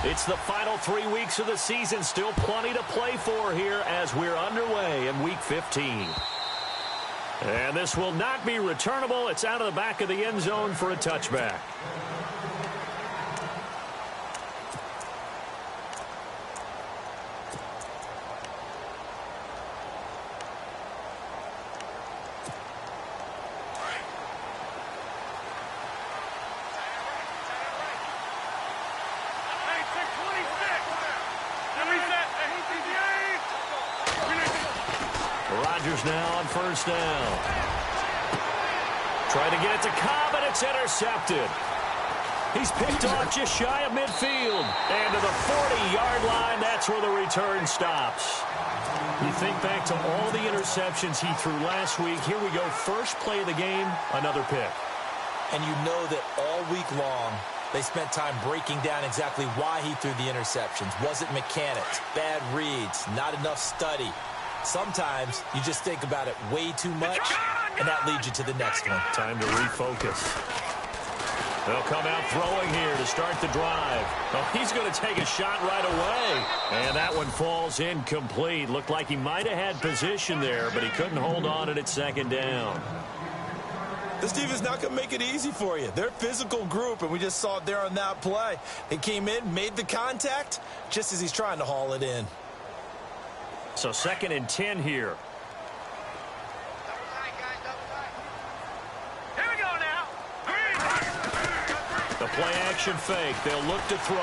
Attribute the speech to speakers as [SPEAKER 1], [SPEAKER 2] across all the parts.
[SPEAKER 1] It's the final 3 weeks of the season. Still plenty to play for here as we're underway in Week 15. And this will not be returnable. It's out of the back of the end zone for a touchback. Now on first down. Trying to get it to Cobb, and it's intercepted. He's picked off just shy of midfield. And to the 40-yard line, that's where the return stops. You think back to all the interceptions he threw last week. Here we go, first play of the game, another pick.
[SPEAKER 2] And you know that all week long, they spent time breaking down exactly why he threw the interceptions. Was it mechanics, bad reads, not enough study? Sometimes you just think about it way too much, and that leads you to the next one.
[SPEAKER 1] Time to refocus. They'll come out throwing here to start the drive. Oh, he's going to take a shot right away. And that one falls incomplete. Looked like he might have had position there, but he couldn't hold on at second down.
[SPEAKER 2] This defense not going to make it easy for you. They're a physical group, and we just saw it there on that play. They came in, made the contact, just as he's trying to haul it in.
[SPEAKER 1] So 2nd and 10 here.
[SPEAKER 3] Here we go now.
[SPEAKER 1] The play action fake. They'll look to throw.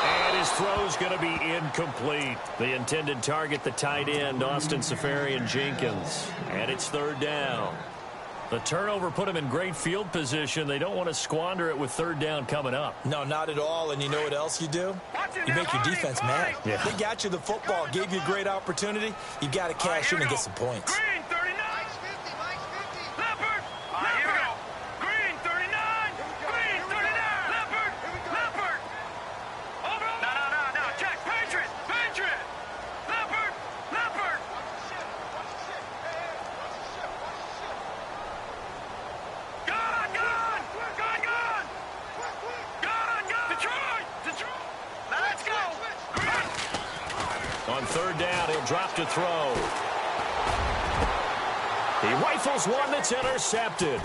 [SPEAKER 1] And his throw's going to be incomplete. The intended target, the tight end, Austin Safarian-Jenkins. And it's 3rd down. The turnover put him in great field position. They don't want to squander it with 3rd down coming up.
[SPEAKER 2] No, not at all. And you know what else you do? You make your defense mad.
[SPEAKER 1] Yeah.
[SPEAKER 2] They got you the football, gave you a great opportunity. You've got to cash in and get some points.
[SPEAKER 3] Green, 39. Mike's 50. Leopard. Here we go. Green, 39. Green, 39. Leopard. Leopard. Over. No. Check. Patriot. Leopard. Detroit. Let's go.
[SPEAKER 1] On 3rd down, he'll drop to throw. He rifles one that's intercepted.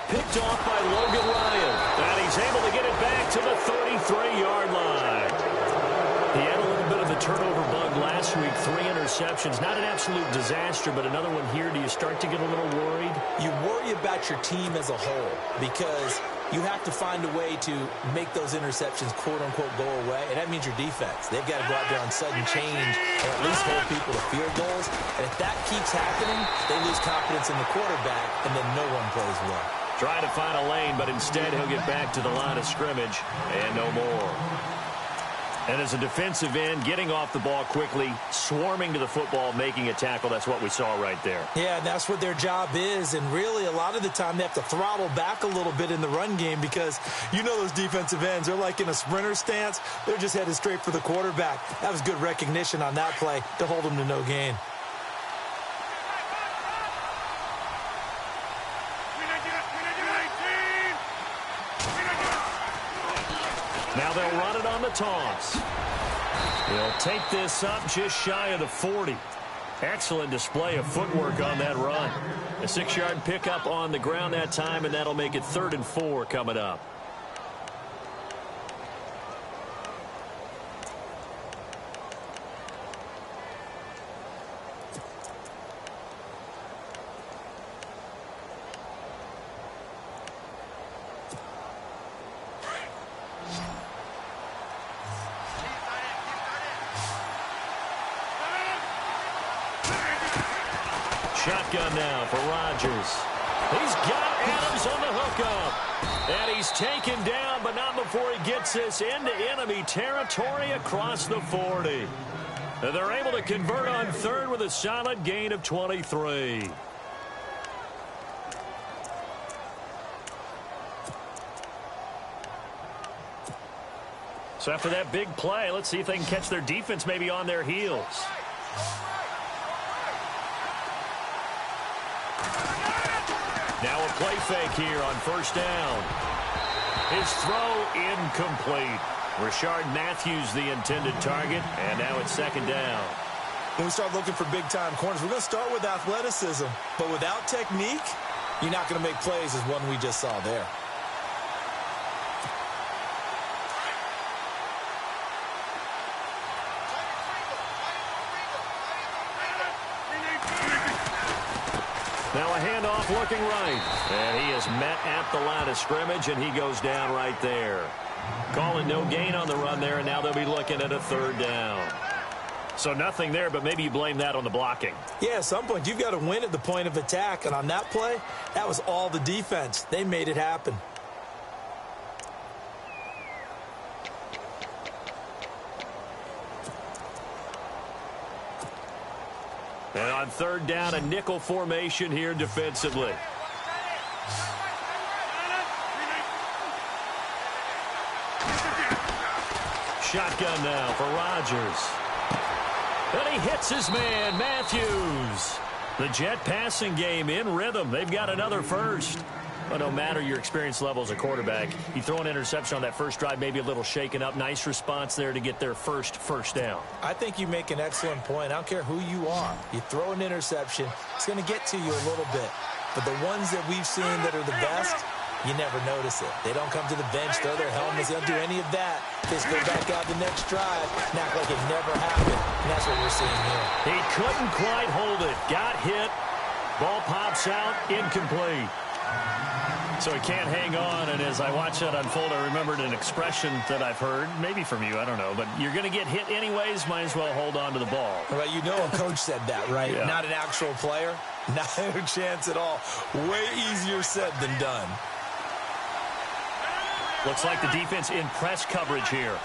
[SPEAKER 1] Picked off by Logan Ryan. And he's able to get it back to the 33-yard line. He had a little bit of the turnover bug last week. 3 interceptions. Not an absolute disaster, but another one here. Do you start to get a little worried?
[SPEAKER 2] You worry about your team as a whole because you have to find a way to make those interceptions, quote-unquote, go away, and that means your defense. They've got to go out there on sudden change and at least hold people to field goals. And if that keeps happening, they lose confidence in the quarterback, and then no one plays well.
[SPEAKER 1] Trying to find a lane, but instead he'll get back to the line of scrimmage and no more. And as a defensive end, getting off the ball quickly, swarming to the football, making a tackle, that's what we saw right there.
[SPEAKER 2] Yeah, and that's what their job is. And really, a lot of the time, they have to throttle back a little bit in the run game because you know those defensive ends, they're like in a sprinter stance. They're just headed straight for the quarterback. That was good recognition on that play to hold them to no gain.
[SPEAKER 1] Now they'll run it on the toss. They'll take this up just shy of the 40. Excellent display of footwork on that run. A 6-yard pickup on the ground that time, and that'll make it 3rd and 4 coming up. Shotgun now for Rodgers. He's got Adams on the hookup. And he's taken down, but not before he gets this into enemy territory across the 40. And they're able to convert on 3rd with a solid gain of 23. So after that big play, let's see if they can catch their defense maybe on their heels. Now a play fake here on 1st down. His throw incomplete. Rashard Matthews, the intended target, and now it's second down.
[SPEAKER 2] When we start looking for big-time corners, we're going to start with athleticism. But without technique, you're not going to make plays as one we just saw there.
[SPEAKER 1] Now a handoff looking right. And he is met at the line of scrimmage, and he goes down right there. Calling no gain on the run there, and now they'll be looking at a third down. So nothing there, but maybe you blame that on the blocking.
[SPEAKER 2] Yeah, at some point, you've got to win at the point of attack. And on that play, that was all the defense. They made it happen.
[SPEAKER 1] And on third down, a nickel formation here defensively. Shotgun now for Rodgers. And he hits his man, Matthews. The Jet passing game in rhythm. They've got another first. But no matter your experience level as a quarterback, you throw an interception on that first drive, maybe a little shaken up. Nice response there to get their first down.
[SPEAKER 2] I think you make an excellent point. I don't care who you are. You throw an interception, it's going to get to you a little bit. But the ones that we've seen that are the best, you never notice it. They don't come to the bench, throw their helmets. They don't do any of that. They just go back out the next drive and act like it never happened. And that's what we're seeing here.
[SPEAKER 1] He couldn't quite hold it. Got hit. Ball pops out. Incomplete. So he can't hang on, and as I watch that unfold, I remembered an expression that I've heard, maybe from you, I don't know, but you're going to get hit anyways, might as well hold on to the ball.
[SPEAKER 2] Well, you know a coach said that, right?
[SPEAKER 1] Yeah.
[SPEAKER 2] Not an actual player. No chance at all. Way easier said than done.
[SPEAKER 1] Looks like the defense in press coverage here.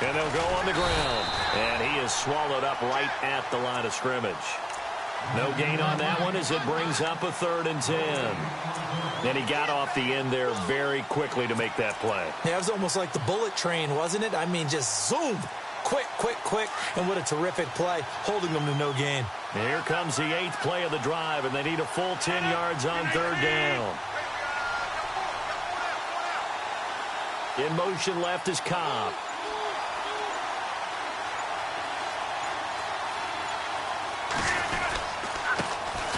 [SPEAKER 1] And they'll go on the ground, and he is swallowed up right at the line of scrimmage. No gain on that one as it brings up a 3rd and 10. And he got off the end there very quickly to make that play.
[SPEAKER 2] Yeah, it was almost like the bullet train, wasn't it? I mean, just zoom. Quick, quick, quick. And what a terrific play, holding them to no gain.
[SPEAKER 1] And here comes the 8th play of the drive, and they need a full 10 yards on 3rd down. In motion left is Cobb.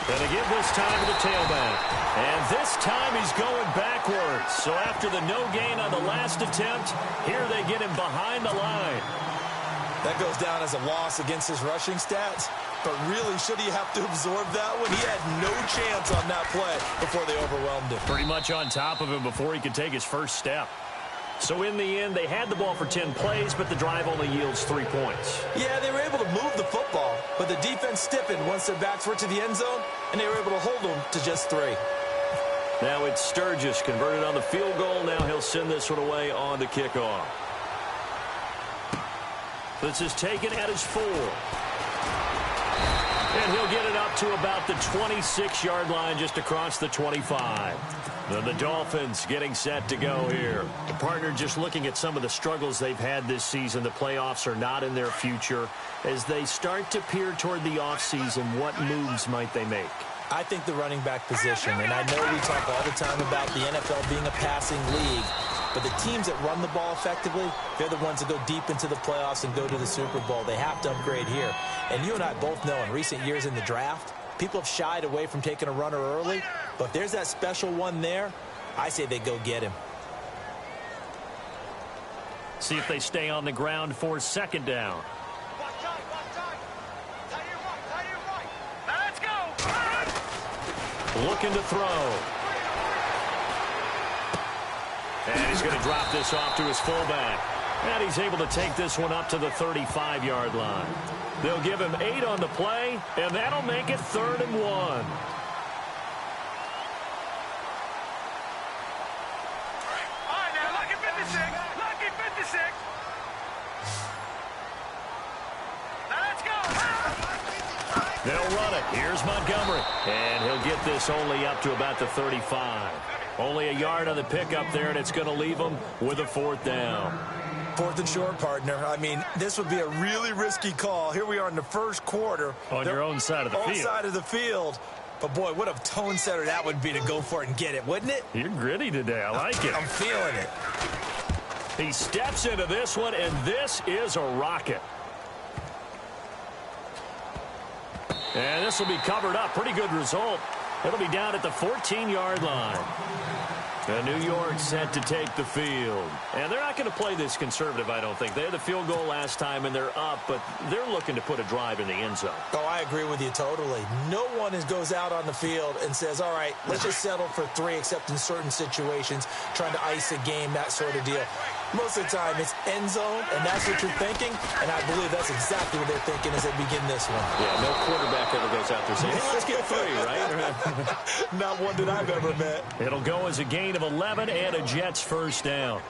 [SPEAKER 1] And they give this time to the tailback. And this time he's going backwards. So after the no gain on the last attempt, here they get him behind the line.
[SPEAKER 2] That goes down as a loss against his rushing stats. But really, should he have to absorb that one? He had no chance on that play before they overwhelmed him.
[SPEAKER 1] Pretty much on top of him before he could take his first step. So in the end, they had the ball for 10 plays, but the drive only yields 3 points.
[SPEAKER 2] Yeah, they were able to move the football, but the defense stiffened once their backs were to the end zone, and they were able to hold them to just 3.
[SPEAKER 1] Now it's Sturgis converted on the field goal. Now he'll send this one away on the kickoff. This is taken at his 4. And he'll get it up to about the 26-yard line, just across the 25. The Dolphins getting set to go here. The partner just looking at some of the struggles they've had this season. The playoffs are not in their future. As they start to peer toward the offseason, what moves might they make?
[SPEAKER 2] I think the running back position, and I know we talk all the time about the NFL being a passing league, but the teams that run the ball effectively, they're the ones that go deep into the playoffs and go to the Super Bowl. They have to upgrade here. And you and I both know in recent years in the draft, people have shied away from taking a runner early, but if there's that special one there, I say they go get him.
[SPEAKER 1] See if they stay on the ground for 2nd down.
[SPEAKER 3] Let's go.
[SPEAKER 1] Looking to throw. And he's going to drop this off to his fullback. And he's able to take this one up to the 35-yard line. They'll give him 8 on the play, and that'll make it 3rd and 1.
[SPEAKER 3] All right, now, lucky 56. Lucky 56. Now, let's go.
[SPEAKER 1] They'll run it. Here's Montgomery. And he'll get this only up to about the 35. Only a yard on the pickup there, and it's going to leave him with a 4th down.
[SPEAKER 2] 4th and short, partner. I mean, this would be a really risky call. Here we are in the first quarter.
[SPEAKER 1] On your own side of the field.
[SPEAKER 2] On side of the field. But, boy, what a tone setter that would be to go for it and get it, wouldn't it?
[SPEAKER 1] You're gritty today. I like it.
[SPEAKER 2] I'm feeling it.
[SPEAKER 1] He steps into this one, and this is a rocket. And this will be covered up. Pretty good result. It'll be down at the 14-yard line. And New York set to take the field. And they're not going to play this conservative, I don't think. They had the field goal last time, and they're up, but they're looking to put a drive in the end zone.
[SPEAKER 2] Oh, I agree with you totally. No one goes out on the field and says, all right, let's just settle for 3, except in certain situations, trying to ice a game, that sort of deal. Most of the time, it's end zone, and that's what you're thinking, and I believe that's exactly what they're thinking as they begin this one.
[SPEAKER 1] Yeah, no quarterback ever goes out there saying, hey, let's get 3, right?
[SPEAKER 2] Not one that I've ever met.
[SPEAKER 1] It'll go as a gain of 11 and a Jets first down.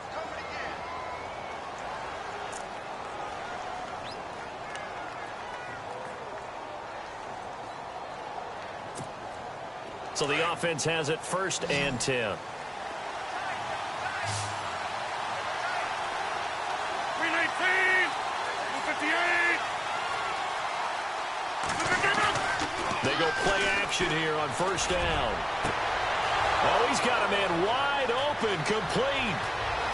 [SPEAKER 1] So the offense has it 1st and 10. They go play action here on 1st down. Oh, he's got a man wide open, complete.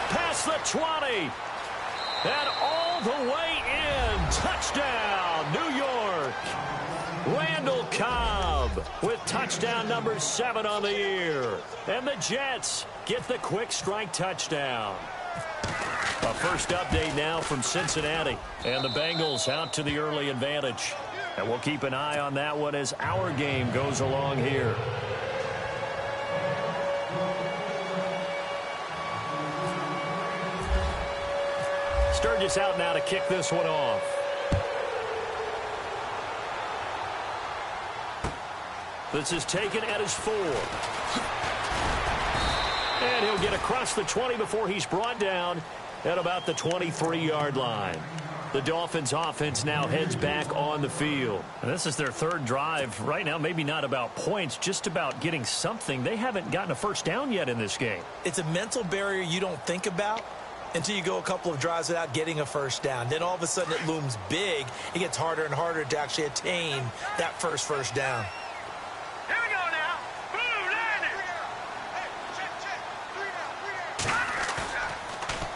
[SPEAKER 1] Past the 20. And all the way in. Touchdown, New York. Randall Cobb with touchdown number 7 on the year. And the Jets get the quick strike touchdown. A first update now from Cincinnati. And the Bengals out to the early advantage. And we'll keep an eye on that one as our game goes along here. Sturgis out now to kick this one off. This is taken at his 4. And he'll get across the 20 before he's brought down at about the 23-yard line. The Dolphins offense now heads back on the field. And this is their 3rd drive. Right now, maybe not about points, just about getting something. They haven't gotten a first down yet in this game.
[SPEAKER 2] It's a mental barrier you don't think about until you go a couple of drives without getting a first down. Then all of a sudden it looms big. It gets harder and harder to actually attain that first down.
[SPEAKER 3] Here we go now. Blue landing.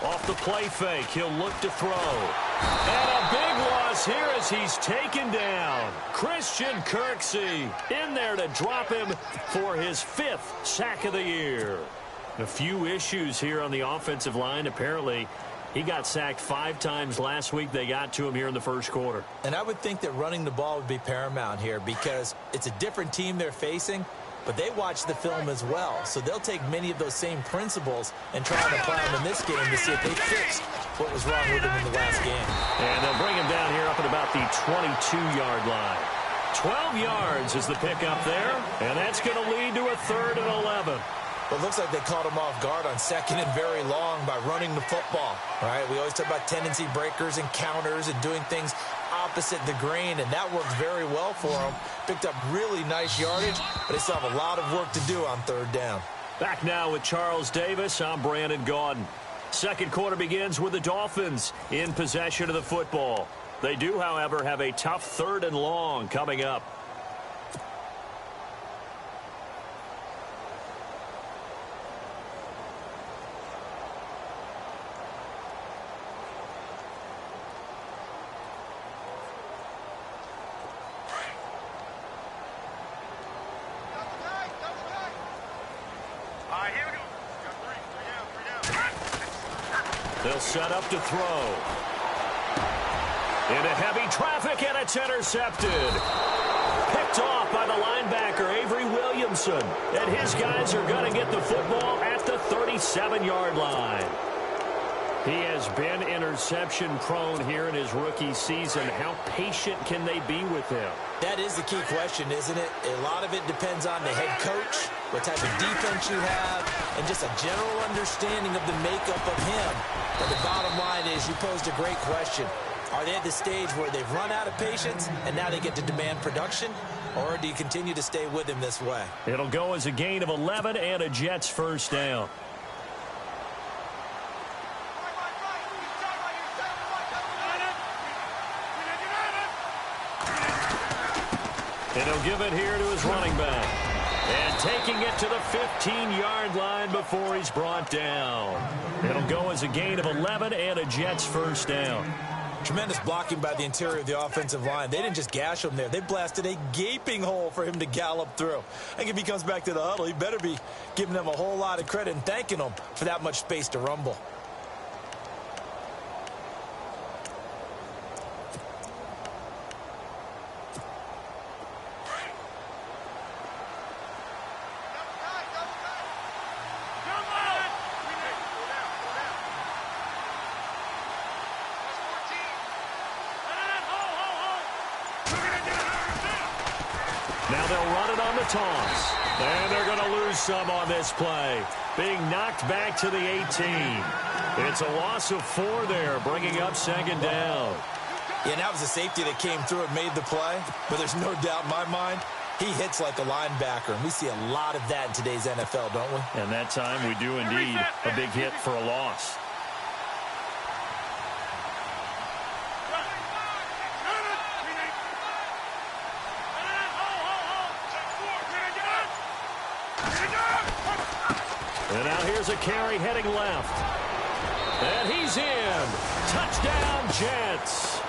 [SPEAKER 1] Off the play fake, he'll look to throw. And a big loss here as he's taken down. Christian Kirksey in there to drop him for his 5th sack of the year. A few issues here on the offensive line. Apparently, he got sacked 5 times last week. They got to him here in the first quarter.
[SPEAKER 2] And I would think that running the ball would be paramount here because it's a different team they're facing, but they watch the film as well. So they'll take many of those same principles and try and apply them in this game to see if they fix what was wrong with them in the last game.
[SPEAKER 1] And they'll bring him down here up at about the 22-yard line. 12 yards is the pickup there, and that's going to lead to a 3rd and 11.
[SPEAKER 2] Well, it looks like they caught him off guard on 2nd and very long by running the football. Right? We always talk about tendency breakers and counters and doing things opposite the grain, and that worked very well for them. Picked up really nice yardage, but they still have a lot of work to do on 3rd down.
[SPEAKER 1] Back now with Charles Davis. I'm Brandon Gaudin. Second quarter begins with the Dolphins in possession of the football. They do, however, have a tough 3rd and long coming up. They'll set up to throw. Into heavy traffic, and it's intercepted. Picked off by the linebacker, Avery Williamson. And his guys are going to get the football at the 37-yard line. He has been interception-prone here in his rookie season. How patient can they be with him?
[SPEAKER 2] That is the key question, isn't it? A lot of it depends on the head coach, what type of defense you have, and just a general understanding of the makeup of him. But the bottom line is you posed a great question. Are they at the stage where they've run out of patience and now they get to demand production? Or do you continue to stay with him this way?
[SPEAKER 1] It'll go as a gain of 11 and a Jets first down. And he'll give it here to his running back. And taking it to the 15-yard line before he's brought down. It'll go as a gain of 11 and a Jets first down.
[SPEAKER 2] Tremendous blocking by the interior of the offensive line. They didn't just gash him there. They blasted a gaping hole for him to gallop through. I think if he comes back to the huddle, he better be giving them a whole lot of credit and thanking them for that much space to rumble.
[SPEAKER 1] Now they'll run it on the toss. And they're going to lose some on this play. Being knocked back to the 18. It's a loss of 4 there, bringing up second down.
[SPEAKER 2] Yeah, that was a safety that came through and made the play. But there's no doubt in my mind, he hits like a linebacker. And we see a lot of that in today's NFL, don't we?
[SPEAKER 1] And that time we do indeed. A big hit for a loss. And now here's a carry heading left. And he's in. Touchdown, Jets.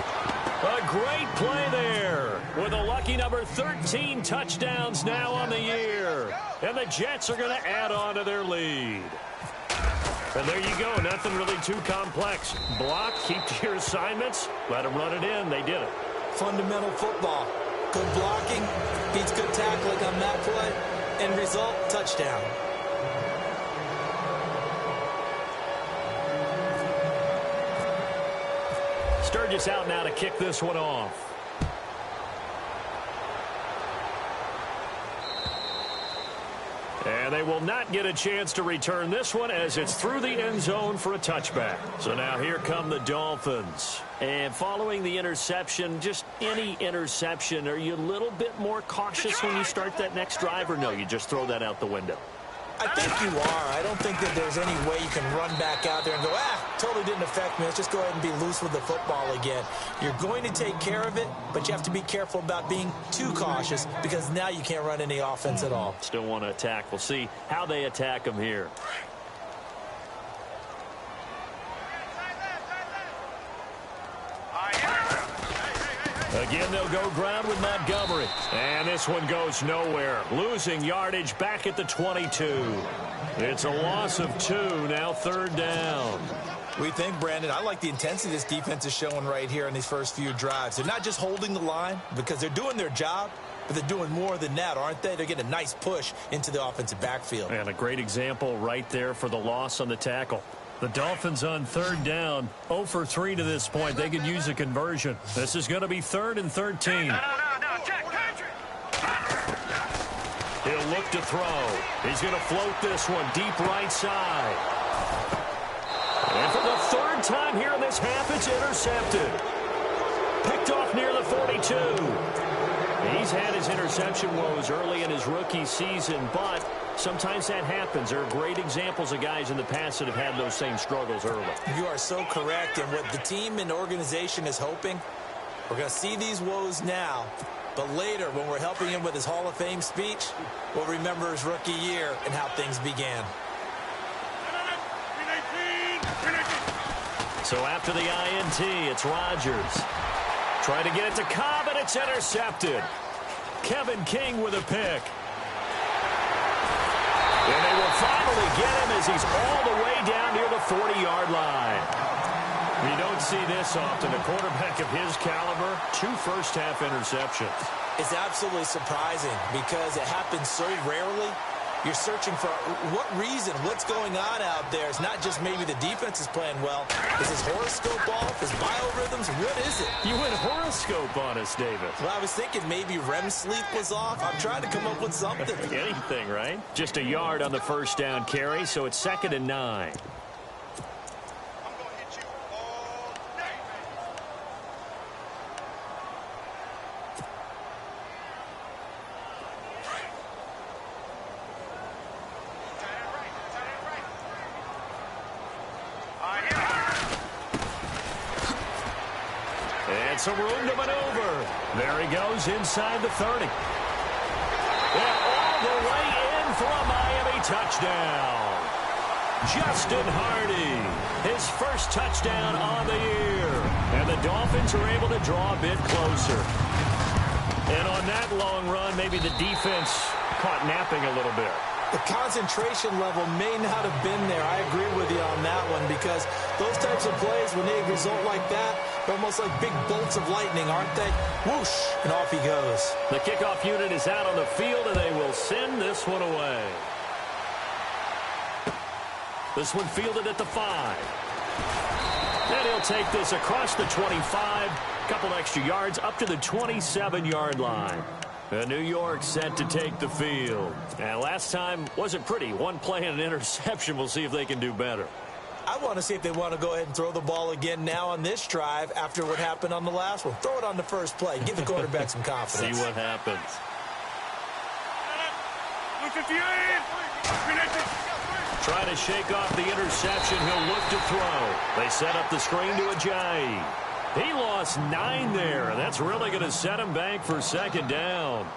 [SPEAKER 1] A great play there with a lucky number 13 touchdowns now on the year. And the Jets are going to add on to their lead. And there you go. Nothing really too complex. Block, keep to your assignments, let them run it in. They did it.
[SPEAKER 2] Fundamental football. Good blocking beats good tackling on that play. End result, touchdown.
[SPEAKER 1] Sturgis out now to kick this one off. And they will not get a chance to return this one as it's through the end zone for a touchback. So now here come the Dolphins. And following the interception, just any interception, are you a little bit more cautious when you start that next drive, or no, you just throw that out the window?
[SPEAKER 2] I think you are. I don't think that there's any way you can run back out there and go, totally didn't affect me. Let's just go ahead and be loose with the football again. You're going to take care of it, but you have to be careful about being too cautious because now you can't run any offense at all.
[SPEAKER 1] Still want to attack. We'll see how they attack them here. Again, they'll go ground with Montgomery. And this one goes nowhere. Losing yardage back at the 22. It's a loss of 2, now third down.
[SPEAKER 2] We think, Brandon, I like the intensity this defense is showing right here in these first few drives. They're not just holding the line because they're doing their job, but they're doing more than that, aren't they? They're getting a nice push into the offensive backfield.
[SPEAKER 1] And a great example right there for the loss on the tackle. The Dolphins on third down, 0 for 3 to this point. They could use a conversion. This is going to be 3rd and 13.
[SPEAKER 3] No, check,
[SPEAKER 1] He'll look to throw. He's going to float this one deep right side. And for the 3rd time here in this half, it's intercepted. Picked off near the 42. He's had his interception woes early in his rookie season, but sometimes that happens. There are great examples of guys in the past that have had those same struggles early.
[SPEAKER 2] You are so correct. And what the team and organization is hoping, we're going to see these woes now, but later when we're helping him with his Hall of Fame speech, we'll remember his rookie year and how things began.
[SPEAKER 1] So after the INT, it's Rodgers. Trying to get it to Cobb, and it's intercepted. Kevin King with a pick. And they will finally get him as he's all the way down near the 40-yard line. You don't see this often. A quarterback of his caliber, 2 first-half interceptions.
[SPEAKER 2] It's absolutely surprising because it happens so rarely. You're searching for what reason, what's going on out there. It's not just maybe the defense is playing well. Is his horoscope off? His biorhythms? What is it?
[SPEAKER 1] You went horoscope on us, David.
[SPEAKER 2] Well, I was thinking maybe REM sleep was off. I'm trying to come up with something.
[SPEAKER 1] Anything, right? Just a yard on the first down carry, so it's 2nd and 9. And some room to maneuver. There he goes inside the 30. touchdown. Justin Hardy, his first touchdown on the year. And the Dolphins are able to draw a bit closer. And on that long run, maybe the defense caught napping a little bit.
[SPEAKER 2] The concentration level may not have been there. I agree with you on that one because those types of plays, when they result like that, they're almost like big bolts of lightning, aren't they? Whoosh, and off he goes.
[SPEAKER 1] The kickoff unit is out on the field, and they will send this one away. This one fielded at the 5. And he'll take this across the 25, couple extra yards up to the 27-yard line. New York set to take the field. And last time wasn't pretty. One play and an interception. We'll see if they can do better.
[SPEAKER 2] I want to see if they want to go ahead and throw the ball again now on this drive after what happened on the last one. Throw it on the first play. Give the quarterback some confidence.
[SPEAKER 1] See what happens. Trying to shake off the interception. He'll look to throw. They set up the screen to Ajayi. He lost 9 there. That's really going to set him back for second down.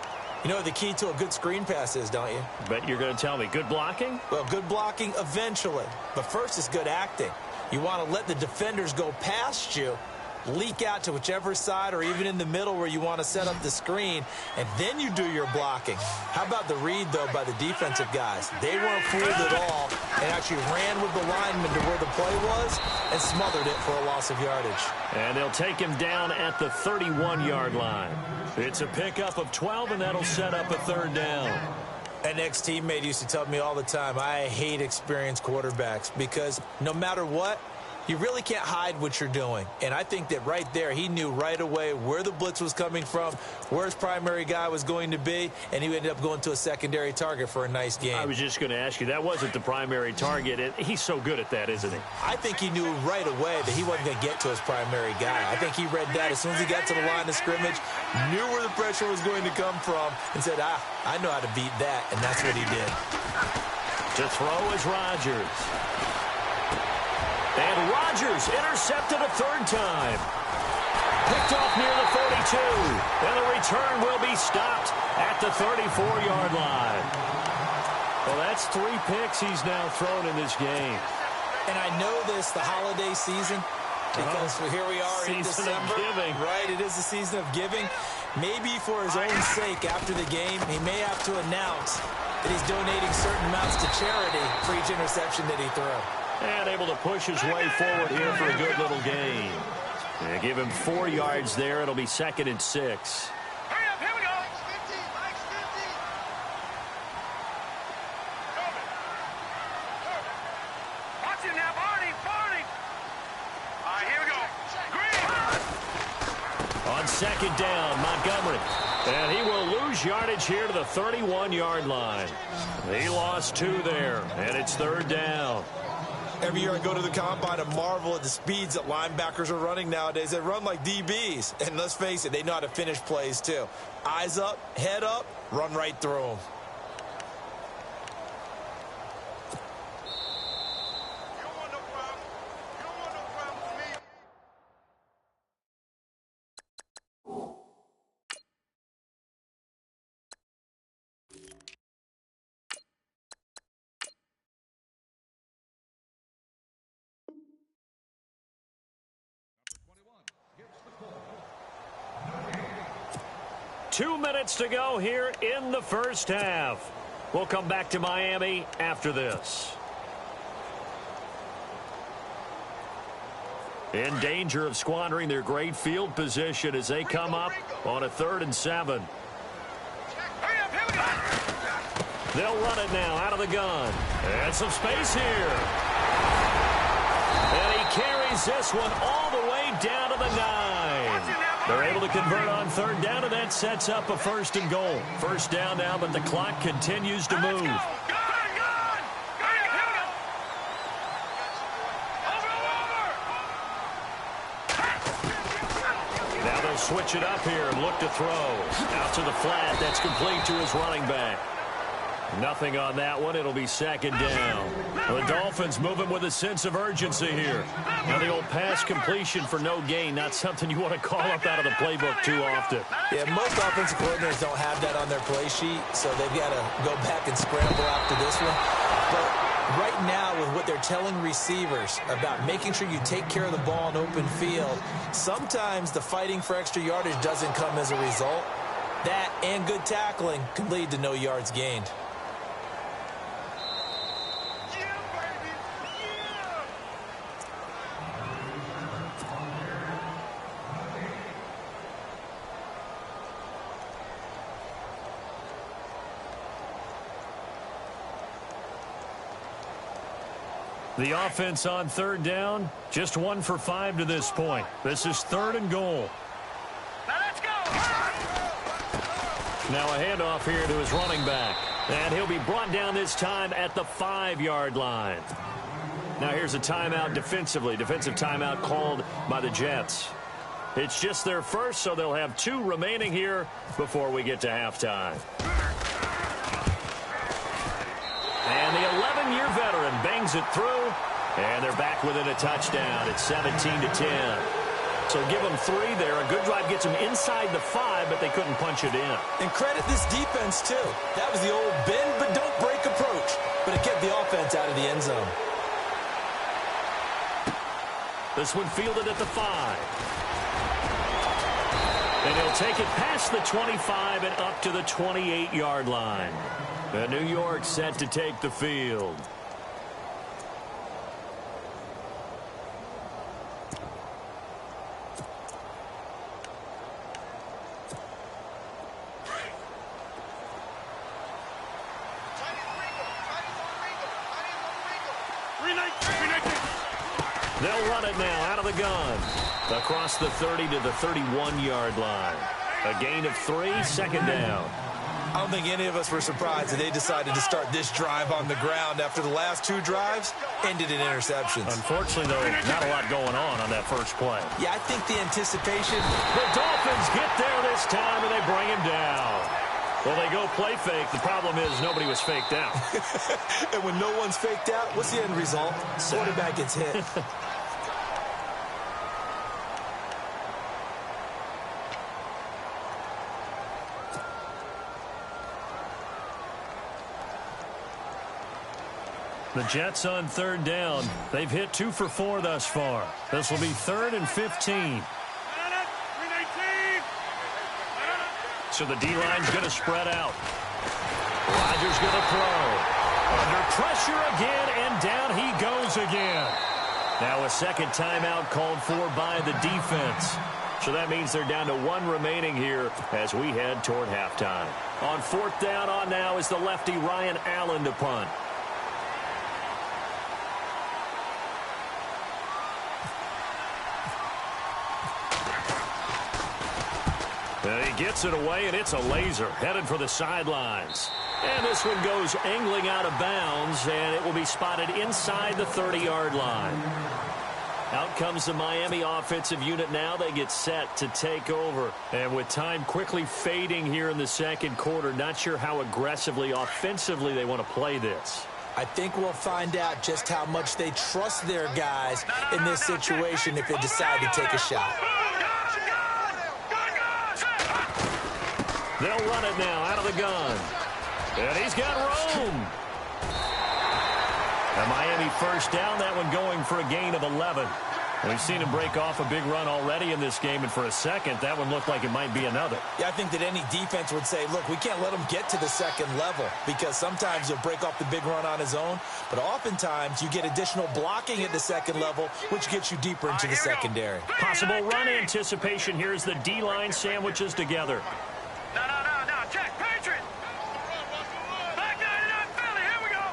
[SPEAKER 2] You know what the key to a good screen pass is, don't you?
[SPEAKER 1] Bet you're going to tell me. Good blocking?
[SPEAKER 2] Well, good blocking eventually. But first is good acting. You want to let the defenders go past you, leak out to whichever side or even in the middle where you want to set up the screen, and then you do your blocking. How about the read, though, by the defensive guys? They weren't fooled at all and actually ran with the lineman to where the play was and smothered it for a loss of yardage.
[SPEAKER 1] And they'll take him down at the 31-yard line. It's a pickup of 12, and that'll set up a third down.
[SPEAKER 2] An ex-teammate used to tell me all the time, I hate experienced quarterbacks because no matter what, you really can't hide what you're doing. And I think that right there, he knew right away where the blitz was coming from, where his primary guy was going to be, and he ended up going to a secondary target for a nice game.
[SPEAKER 1] I was just going to ask you, that wasn't the primary target. And he's so good at that, isn't he?
[SPEAKER 2] I think he knew right away that he wasn't going to get to his primary guy. I think he read that as soon as he got to the line of scrimmage, knew where the pressure was going to come from, and said, I know how to beat that, and that's what he did.
[SPEAKER 1] To throw is Rodgers. And Rodgers intercepted a third time. Picked off near the 42. And the return will be stopped at the 34-yard line. Well, that's 3 picks he's now thrown in this game.
[SPEAKER 2] And I know this, the holiday season, because here we are in December.
[SPEAKER 1] Giving.
[SPEAKER 2] Right, it is the season of giving. Maybe for his own sake after the game, he may have to announce that he's donating certain amounts to charity for each interception that he threw.
[SPEAKER 1] And able to push his way forward here for a good little gain. And give him 4 yards there. It'll be 2nd and 6.
[SPEAKER 3] Hurry up, here we go. Mike's 50, Mike's 50. Watch it now, Barney. All right, here we go. Green.
[SPEAKER 1] On 2nd down, Montgomery. And he will lose yardage here to the 31-yard line. He lost 2 there, and it's 3rd down.
[SPEAKER 2] Every year I go to the combine and marvel at the speeds that linebackers are running nowadays. They run like DBs. And let's face it, they know how to finish plays too. Eyes up, head up, run right through them.
[SPEAKER 3] You don't want no problem. You don't want no problem with me.
[SPEAKER 1] 2 minutes to go here in the first half. We'll come back to Miami after this. In danger of squandering their great field position as they come up on a 3rd and 7.
[SPEAKER 3] Hurry up, here we go.
[SPEAKER 1] They'll run it now out of the gun. And some space here. And he carries this one all the way down to the 9. They're able to convert on 3rd down, and that sets up a 1st and goal. 1st down now, but the clock continues to move. Now they'll switch it up here and look to throw. Out to the flat. That's complete to his running back. Nothing on that one. It'll be second down. The Dolphins moving with a sense of urgency here. Now the old pass completion for no gain, not something you want to call up out of the playbook too often.
[SPEAKER 2] Yeah, most offensive coordinators don't have that on their play sheet, so they've got to go back and scramble after this one. But right now, with what they're telling receivers about making sure you take care of the ball in open field, sometimes the fighting for extra yardage doesn't come as a result. That and good tackling can lead to no yards gained.
[SPEAKER 1] The offense on third down, just 1 for 5 to this point. This is 3rd and goal.
[SPEAKER 3] Now let's go.
[SPEAKER 1] Now a handoff here to his running back. And he'll be brought down this time at the 5-yard line. Now here's a timeout defensively. Defensive timeout called by the Jets. It's just their first, so they'll have 2 remaining here before we get to halftime. And the 11-year veteran bangs it through, and they're back within a touchdown. It's 17-10. So give them 3 there. A good drive gets them inside the 5, but they couldn't punch it in.
[SPEAKER 2] And credit this defense, too. That was the old bend but don't break approach, but it kept the offense out of the end zone.
[SPEAKER 1] This one fielded at the 5. And he'll take it past the 25 and up to the 28-yard line. And New York set to take the field. They'll run it now out of the gun. Across the 30 to the 31-yard line. A gain of 3, 2nd down.
[SPEAKER 2] I don't think any of us were surprised that they decided to start this drive on the ground after the last 2 drives ended in interceptions.
[SPEAKER 1] Unfortunately, though, not a lot going on that first play.
[SPEAKER 2] Yeah, I think the anticipation.
[SPEAKER 1] The Dolphins get there this time, and they bring him down. Well, they go play fake. The problem is nobody was faked out.
[SPEAKER 2] And when no one's faked out, what's the end result? Quarterback gets hit.
[SPEAKER 1] The Jets on 3rd down. They've hit 2 for 4 thus far. This will be 3rd and 15. So the D-line's going to spread out. Rodgers going to throw. Under pressure again, and down he goes again. Now a second timeout called for by the defense. So that means they're down to 1 remaining here as we head toward halftime. On 4th down on now is the lefty Ryan Allen to punt. He gets it away, and it's a laser headed for the sidelines. And this one goes angling out of bounds, and it will be spotted inside the 30-yard line. Out comes the Miami offensive unit now. They get set to take over. And with time quickly fading here in the second quarter, not sure how aggressively, offensively they want to play this.
[SPEAKER 2] I think we'll find out just how much they trust their guys in this situation if they decide to take a shot.
[SPEAKER 1] They'll run it now out of the gun. And he's got room. A Miami first down, that one going for a gain of 11. We've seen him break off a big run already in this game, and for a second, that one looked like it might be another.
[SPEAKER 2] Yeah, I think that any defense would say, look, we can't let him get to the second level because sometimes he'll break off the big run on his own, but oftentimes you get additional blocking at the second level, which gets you deeper into the secondary.
[SPEAKER 1] Possible run anticipation. Here's the D-line sandwiches together.
[SPEAKER 3] No, check, Patriot. Back 99 Philly, here we go.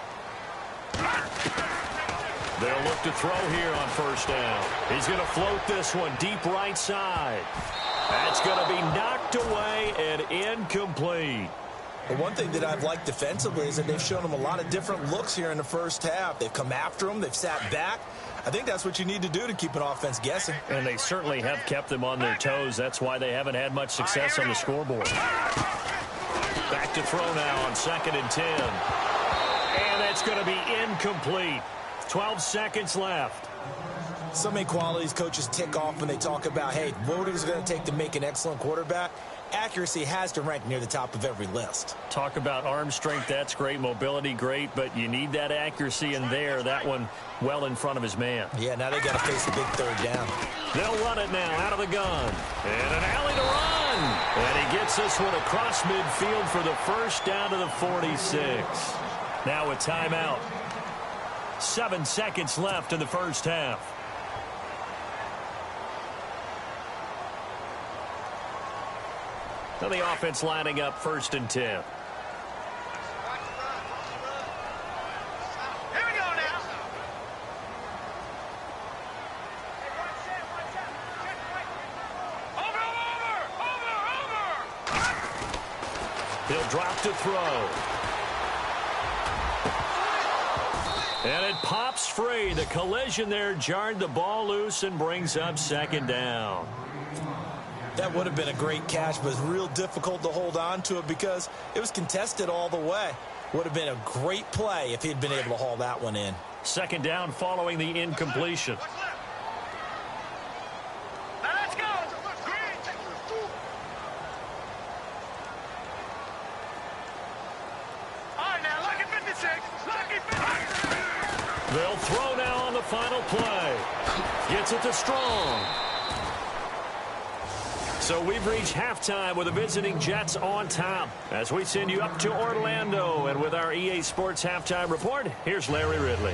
[SPEAKER 1] They'll look to throw here on first down. He's going to float this one deep right side. That's going to be knocked away and incomplete.
[SPEAKER 2] The one thing that I've liked defensively is that they've shown them a lot of different looks here in the first half. They've come after them. They've sat back. I think that's what you need to do to keep an offense guessing.
[SPEAKER 1] And they certainly have kept them on their toes. That's why they haven't had much success on the scoreboard. Back to throw now on 2nd and 10. And that's going to be incomplete. 12 seconds left.
[SPEAKER 2] So many qualities coaches tick off when they talk about, hey, what is it going to take to make an excellent quarterback? Accuracy has to rank near the top of every list.
[SPEAKER 1] Talk about arm strength, that's great. Mobility, great, but you need that accuracy in there. That one well in front of his man.
[SPEAKER 2] Yeah, now they got to face a big 3rd down.
[SPEAKER 1] They'll run it now out of the gun. And an alley to run. And he gets this one across midfield for the first down to the 46. Now a timeout. 7 seconds left in the first half. Now the offense lining up 1st and 10.
[SPEAKER 3] Here we go now. Over.
[SPEAKER 1] He'll drop to throw. And it pops free. The collision there jarred the ball loose and brings up 2nd down.
[SPEAKER 2] That would have been a great catch, but it's real difficult to hold on to it because it was contested all the way. Would have been a great play if he'd been able to haul that one in.
[SPEAKER 1] 2nd down following the incompletion.
[SPEAKER 3] Now let's go. All right, now, lucky 56. Lucky 56.
[SPEAKER 1] They'll throw now on the final play. Gets it to Strong. So we've reached halftime with the visiting Jets on top. As we send you up to Orlando, and with our EA Sports Halftime Report, here's Larry Ridley.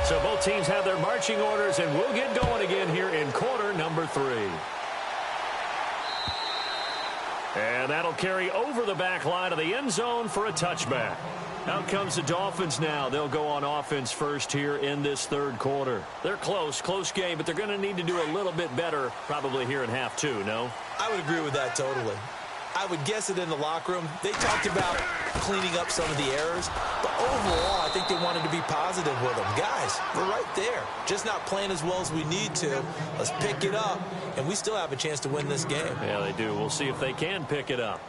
[SPEAKER 1] So both teams have their marching orders, and we'll get going again here in quarter number 3. And that'll carry over the back line of the end zone for a touchback. Out comes the Dolphins now. They'll go on offense first here in this 3rd quarter. They're close game, but they're going to need to do a little bit better probably here in half 2, no?
[SPEAKER 2] I would agree with that totally. I would guess it in the locker room. They talked about cleaning up some of the errors, but overall, I think they wanted to be positive with them. Guys, we're right there. Just not playing as well as we need to. Let's pick it up, and we still have a chance to win this game.
[SPEAKER 1] Yeah, they do. We'll see if they can pick it up.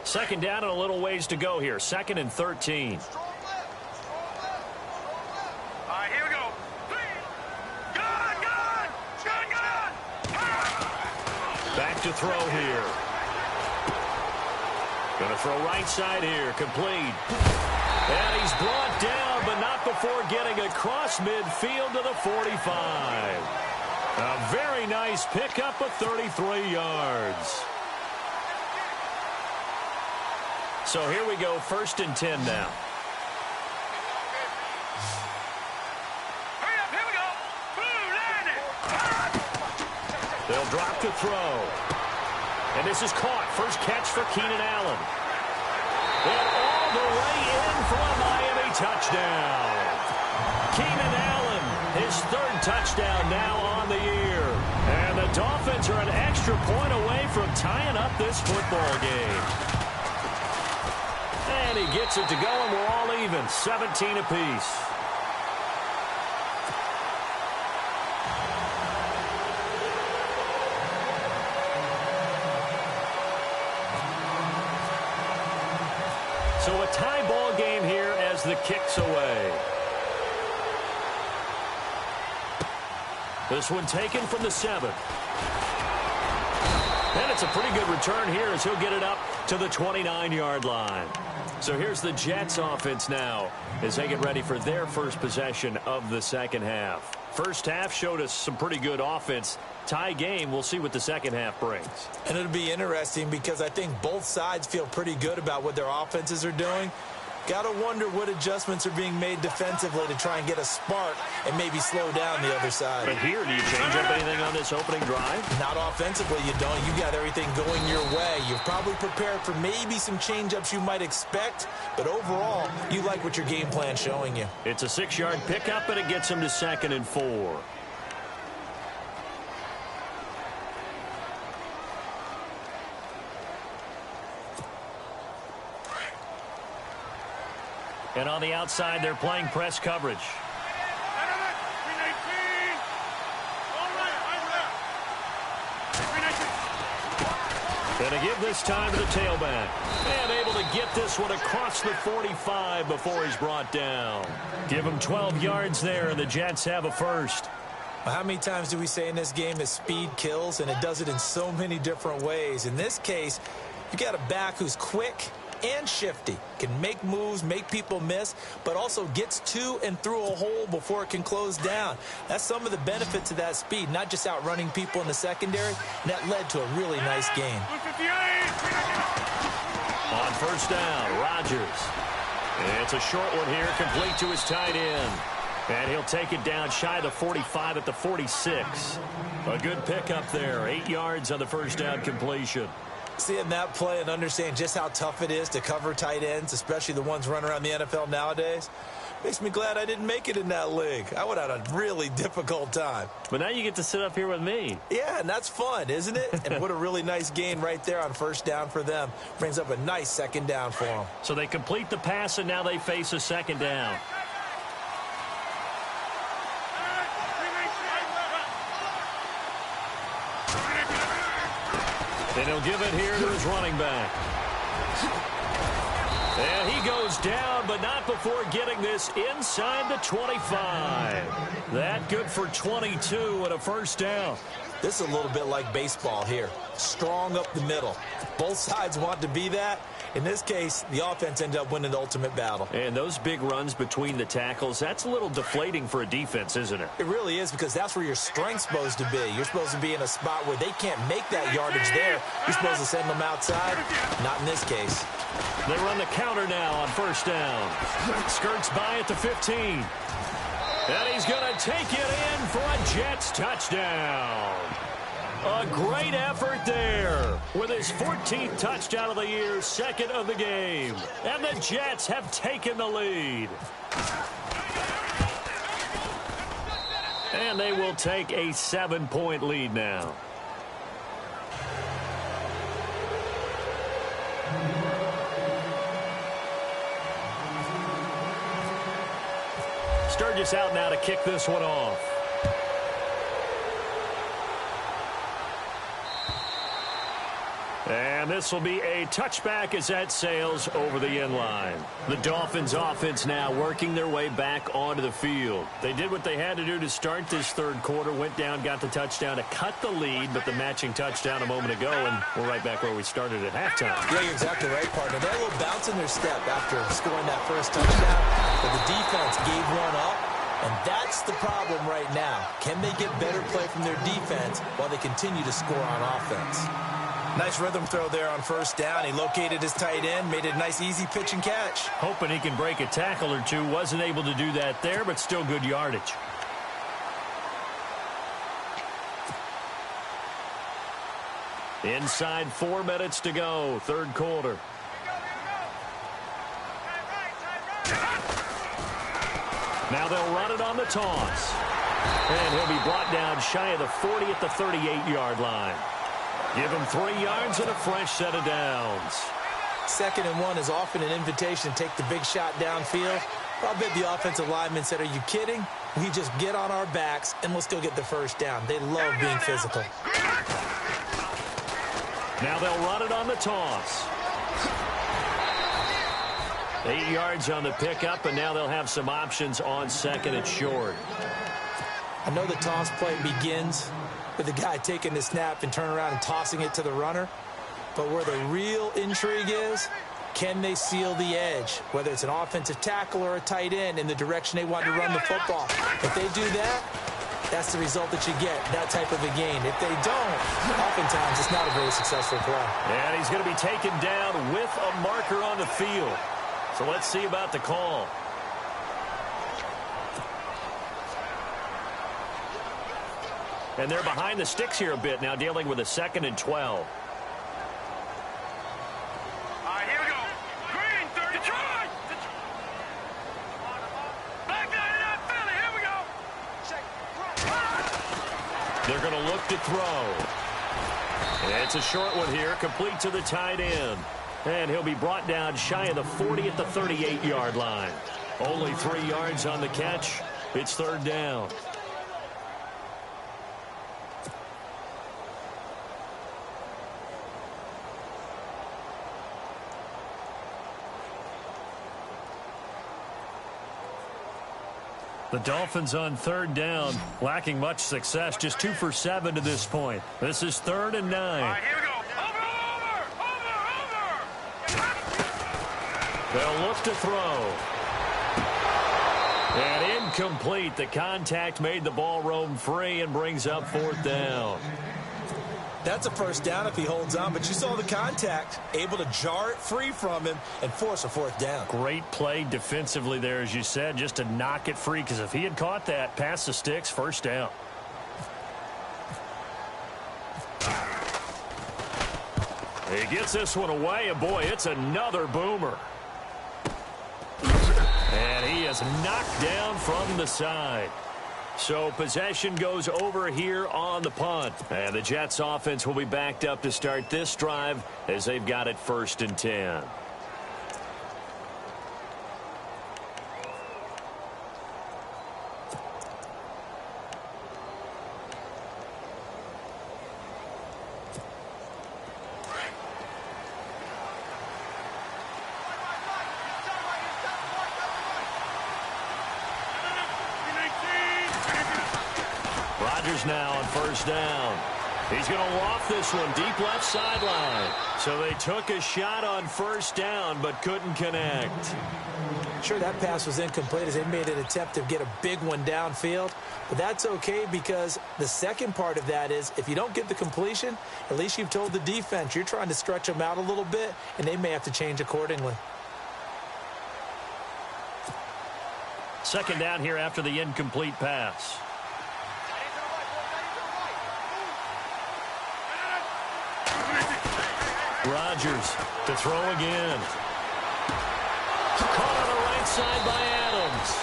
[SPEAKER 1] Second down and a little ways to go here. 2nd and 13.
[SPEAKER 3] All right, here we go. Gun.
[SPEAKER 1] Back to throw here. Going to throw right side here. Complete. And he's brought down, but not before getting across midfield to the 45. A very nice pickup of 33 yards. So here we go, 1st and 10 now.
[SPEAKER 3] Hurry up, here we go. Blue, landed.
[SPEAKER 1] They'll drop to throw. And this is caught. First catch for Keenan Allen. And all the way in for a Miami touchdown. Keenan Allen, his 3rd touchdown now on the year. And the Dolphins are an extra point away from tying up this football game. And he gets it to go, and we're all even, 17 apiece. So a tie ball game here as the kick's away. This one taken from the 7. And it's a pretty good return here as he'll get it up to the 29-yard line. So here's the Jets offense now as they get ready for their first possession of the second half. First half showed us some pretty good offense. Tie game, we'll see what the second half brings.
[SPEAKER 2] And it'll be interesting because I think both sides feel pretty good about what their offenses are doing. Got to wonder what adjustments are being made defensively to try and get a spark and maybe slow down the other side.
[SPEAKER 1] But here, do you change up anything on this opening drive?
[SPEAKER 2] Not offensively, you don't. You got everything going your way. You've probably prepared for maybe some change-ups you might expect, but overall, you like what your game plan's showing you.
[SPEAKER 1] It's a 6-yard pickup, and it gets him to 2nd and 4. And on the outside, they're playing press coverage. And to give this time to the tailback. And able to get this one across the 45 before he's brought down. Give him 12 yards there, and the Jets have a first.
[SPEAKER 2] Well, how many times do we say in this game that speed kills, and it does it in so many different ways? In this case, you got a back who's quick and shifty, can make moves, make people miss, but also gets to and through a hole before it can close down. That's some of the benefits of that speed, not just outrunning people in the secondary, and that led to a really nice game.
[SPEAKER 1] On first down, Rodgers. It's a short one here, complete to his tight end. And he'll take it down shy of the 45 at the 46. A good pickup there, 8 yards on the first down completion.
[SPEAKER 2] Seeing that play and understanding just how tough it is to cover tight ends, especially the ones running around the NFL nowadays, makes me glad I didn't make it in that league. I would have had a really difficult time.
[SPEAKER 1] But now you get to sit up here with me.
[SPEAKER 2] Yeah, and that's fun, isn't it? And what a really nice gain right there on first down for them. Brings up a nice second down for them.
[SPEAKER 1] So they complete the pass, and now they face a second down. And he'll give it here to his running back. And he goes down, but not before getting this inside the 25. That good for 22 and a first down.
[SPEAKER 2] This is a little bit like baseball here. Strong up the middle. Both sides want to be that. In this case, the offense ended up winning the ultimate battle.
[SPEAKER 1] And those big runs between the tackles, that's a little deflating for a defense, isn't it?
[SPEAKER 2] It really is, because that's where your strength's supposed to be. You're supposed to be in a spot where they can't make that yardage there. You're supposed to send them outside. Not in this case.
[SPEAKER 1] They run the counter now on first down. Skirts by at the 15. And he's going to take it in for a Jets touchdown. A great effort there with his 14th touchdown of the year, second of the game. And the Jets have taken the lead. And they will take a 7-point lead now. Sturgis out now to kick this one off. And this will be a touchback as that sails over the end line. The Dolphins offense now working their way back onto the field. They did what they had to do to start this third quarter, went down, got the touchdown to cut the lead, but the matching touchdown a moment ago, and we're right back where we started at halftime.
[SPEAKER 2] Yeah, you're exactly right, partner. They're a little bounce in their step after scoring that first touchdown, but the defense gave one up, and that's the problem right now. Can they get better play from their defense while they continue to score on offense? Nice rhythm throw there on first down. He located his tight end, made it a nice easy pitch and catch.
[SPEAKER 1] Hoping he can break a tackle or two. Wasn't able to do that there, but still good yardage. Inside 4 minutes to go, third quarter. Now they'll run it on the toss. And he'll be brought down shy of the 40 at the 38-yard line. Give him 3 yards and a fresh set of downs.
[SPEAKER 2] 2nd and 1 is often an invitation to take the big shot downfield. I bet the offensive lineman said, are you kidding? We just get on our backs and let's go get the first down. They love being physical.
[SPEAKER 1] Now they'll run it on the toss. 8 yards on the pickup, and now they'll have some options on second and short.
[SPEAKER 2] I know the toss play begins with the guy taking the snap and turning around and tossing it to the runner. But where the real intrigue is, can they seal the edge? Whether it's an offensive tackle or a tight end in the direction they want to run the football. If they do that, that's the result that you get, that type of a gain. If they don't, oftentimes it's not a very successful play.
[SPEAKER 1] And he's going to be taken down with a marker on the field. So let's see about the call. And they're behind the sticks here a bit now, dealing with a 2nd and 12.
[SPEAKER 3] All right, here we go. Green, 30, try. Back down in that Philly. Here we go.
[SPEAKER 1] They're going to look to throw. And it's a short one here, complete to the tight end. And he'll be brought down shy of the 40 at the 38-yard line. Only 3 yards on the catch. It's third down. The Dolphins on third down, lacking much success, just 2 for 7 to this point. This is 3rd and 9.
[SPEAKER 3] All right, here we go. Over.
[SPEAKER 1] They'll look to throw. And incomplete. The contact made the ball roam free and brings up 4th down.
[SPEAKER 2] That's a first down if he holds on, but you saw the contact, able to jar it free from him and force a 4th down.
[SPEAKER 1] Great play defensively there, as you said, just to knock it free, because if he had caught that, past the sticks, first down. He gets this one away, and boy, it's another boomer. And he is knocked down from the side. So possession goes over here on the punt. And the Jets offense will be backed up to start this drive as they've got it 1st and 10. Now on first down. He's going to loft this one deep left sideline. So they took a shot on first down but couldn't connect.
[SPEAKER 2] Sure, that pass was incomplete as they made an attempt to get a big one downfield. But that's okay, because the second part of that is if you don't get the completion, at least you've told the defense you're trying to stretch them out a little bit, and they may have to change accordingly.
[SPEAKER 1] Second down here after the incomplete pass. Rodgers to throw again. Caught on the right side by Adams.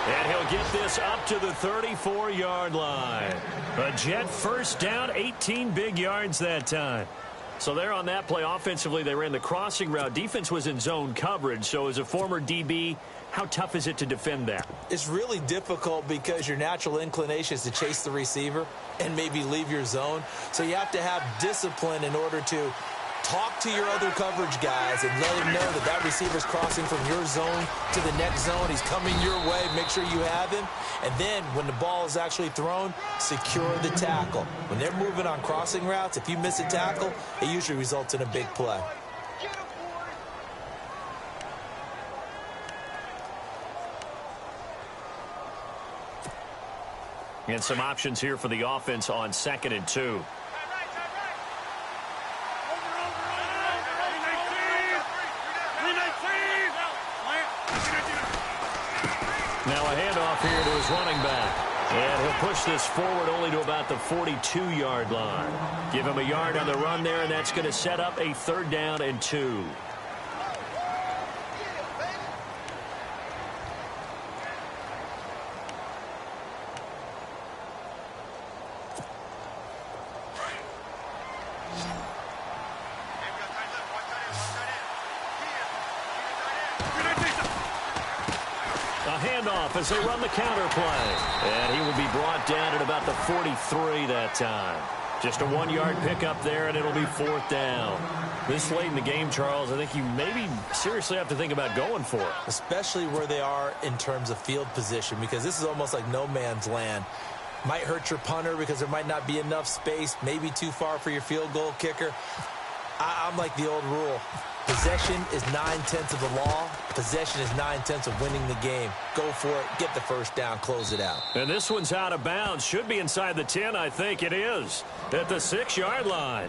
[SPEAKER 1] And he'll get this up to the 34-yard line. A Jet first down, 18 big yards that time. So there on that play, offensively, they ran the crossing route. Defense was in zone coverage. So as a former DB, how tough is it to defend that?
[SPEAKER 2] It's really difficult because your natural inclination is to chase the receiver and maybe leave your zone. So you have to have discipline in order to talk to your other coverage guys and let him know that that receiver's crossing from your zone to the next zone. He's coming your way. Make sure you have him. And then when the ball is actually thrown, secure the tackle. When they're moving on crossing routes, if you miss a tackle, it usually results in a big play.
[SPEAKER 1] And some options here for the offense on 2nd and 2. Now a handoff here to his running back. And he'll push this forward only to about the 42-yard line. Give him a yard on the run there, and that's going to set up a 3rd down and 2. As they run the counter play. And he will be brought down at about the 43 that time. Just a 1-yard pickup there, and it'll be 4th down. This late in the game, Charles, I think you maybe seriously have to think about going for it.
[SPEAKER 2] Especially where they are in terms of field position, because this is almost like no man's land. Might hurt your punter because there might not be enough space, maybe too far for your field goal kicker. I'm like the old rule. Possession is 9/10 of the law. Possession is 9/10 of winning the game. Go for it. Get the first down. Close it out.
[SPEAKER 1] And this one's out of bounds. Should be inside the 10, I think it is. At the 6-yard line.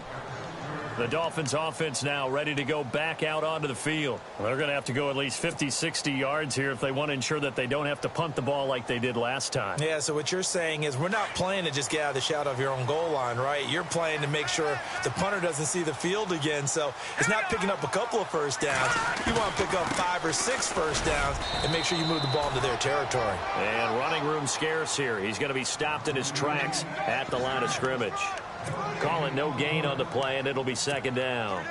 [SPEAKER 1] The Dolphins offense now ready to go back out onto the field. They're going to have to go at least 50, 60 yards here if they want to ensure that they don't have to punt the ball like they did last time.
[SPEAKER 2] Yeah, so what you're saying is we're not playing to just get out of the shadow of your own goal line, right? You're playing to make sure the punter doesn't see the field again. So it's not picking up a couple of first downs. You want to pick up 5 or 6 first downs and make sure you move the ball into their territory.
[SPEAKER 1] And running room scarce here. He's going to be stopped in his tracks at the line of scrimmage. Call it no gain on the play, and it'll be 2nd down.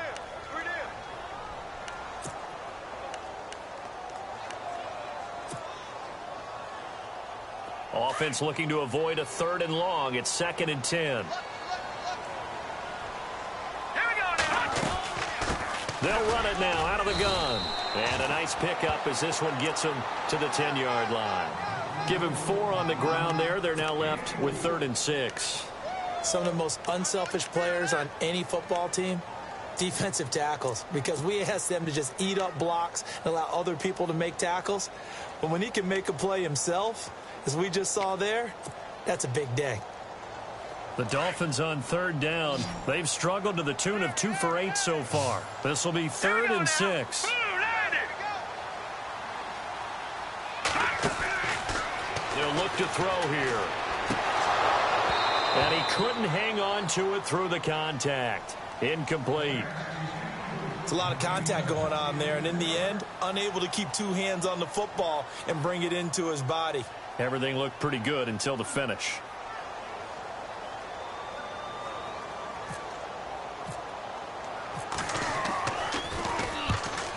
[SPEAKER 1] Offense looking to avoid a 3rd and long. It's 2nd and 10.
[SPEAKER 3] Here we go now.
[SPEAKER 1] They'll run it now out of the gun. And a nice pickup as this one gets them to the 10-yard line. Give him 4 on the ground there. They're now left with 3rd and 6.
[SPEAKER 2] Some of the most unselfish players on any football team, defensive tackles, because we ask them to just eat up blocks and allow other people to make tackles. But when he can make a play himself, as we just saw there, that's a big day.
[SPEAKER 1] The Dolphins on 3rd down. They've struggled to the tune of 2 for 8 so far. This will be 3rd and 6. They'll look to throw here. And he couldn't hang on to it through the contact. Incomplete.
[SPEAKER 2] It's a lot of contact going on there, and in the end, unable to keep 2 hands on the football and bring it into his body.
[SPEAKER 1] Everything looked pretty good until the finish.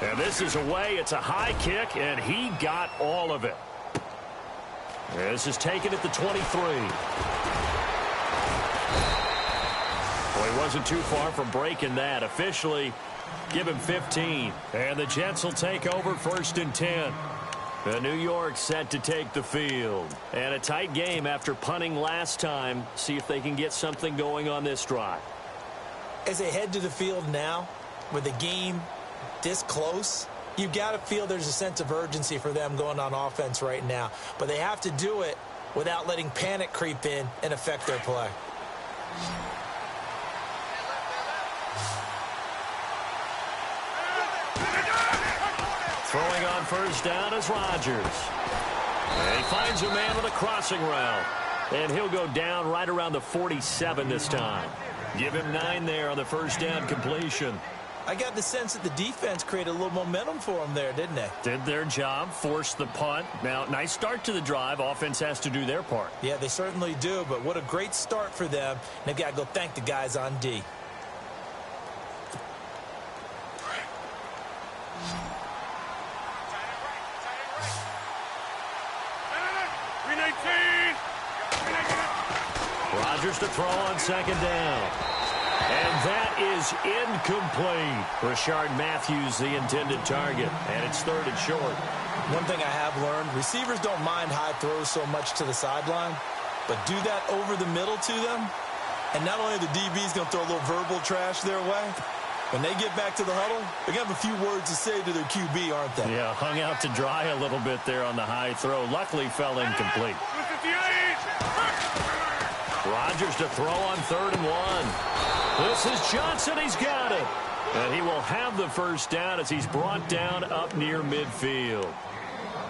[SPEAKER 1] And this is away. It's a high kick, and he got all of it. This is taken at the 23. Well, he wasn't too far from breaking that. Officially, give him 15. And the Jets will take over 1st and 10. The New York set to take the field. And a tight game after punting last time. See if they can get something going on this drive.
[SPEAKER 2] As they head to the field now, with the game this close, you got to feel there's a sense of urgency for them going on offense right now. But they have to do it without letting panic creep in and affect their play.
[SPEAKER 1] Throwing on 1st down is Rodgers. And he finds a man with a crossing route. And he'll go down right around the 47 this time. Give him 9 there on the 1st down completion.
[SPEAKER 2] I got the sense that the defense created a little momentum for them there, didn't they?
[SPEAKER 1] Did their job, forced the punt. Now, nice start to the drive. Offense has to do their part.
[SPEAKER 2] Yeah, they certainly do, but what a great start for them. They've got to go thank the guys on D.
[SPEAKER 1] Rodgers to throw on 2nd down. And that is incomplete. Rashard Matthews, the intended target. And it's 3rd and short.
[SPEAKER 2] One thing I have learned, receivers don't mind high throws so much to the sideline, but do that over the middle to them, and not only the DB's going to throw a little verbal trash their way, when they get back to the huddle, they're going to have a few words to say to their QB, aren't they?
[SPEAKER 1] Yeah, hung out to dry a little bit there on the high throw. Luckily fell incomplete. Rodgers to throw on 3rd and 1. This is Johnson. He's got it. And he will have the 1st down as he's brought down up near midfield.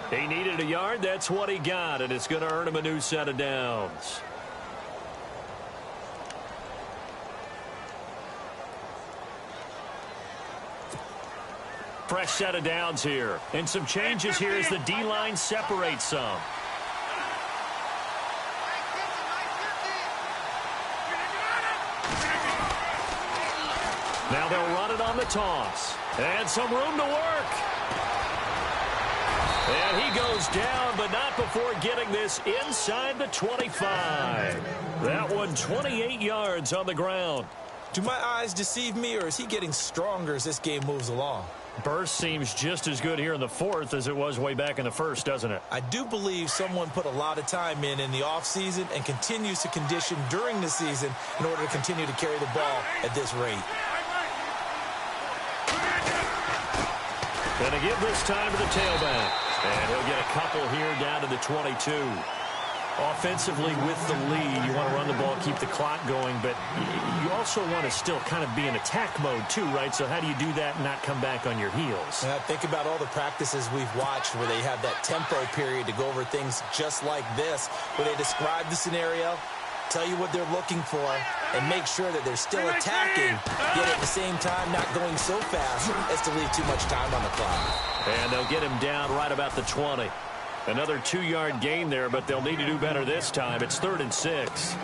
[SPEAKER 1] He needed a yard. That's what he got, and it's going to earn him a new set of downs. Fresh set of downs here. And some changes here as the D-line separates some. Now they'll run it on the toss. And some room to work. And he goes down, but not before getting this inside the 25. That one 28 yards on the ground.
[SPEAKER 2] Do my eyes deceive me, or is he getting stronger as this game moves along?
[SPEAKER 1] Burst seems just as good here in the 4th as it was way back in the 1st, doesn't it?
[SPEAKER 2] I do believe someone put a lot of time in the offseason and continues to condition during the season in order to continue to carry the ball at this rate.
[SPEAKER 1] Going to give this time to the tailback. And he'll get a couple here down to the 22. Offensively with the lead, you want to run the ball, keep the clock going, but you also want to still kind of be in attack mode too, right? So how do you do that and not come back on your heels?
[SPEAKER 2] Yeah, think about all the practices we've watched where they have that tempo period to go over things just like this, where they describe the scenario, tell you what they're looking for, and make sure that they're still attacking, yet at the same time not going so fast as to leave too much time on the clock.
[SPEAKER 1] And they'll get him down right about the 20. Another 2-yard gain there, but they'll need to do better this time. It's 3rd and 6.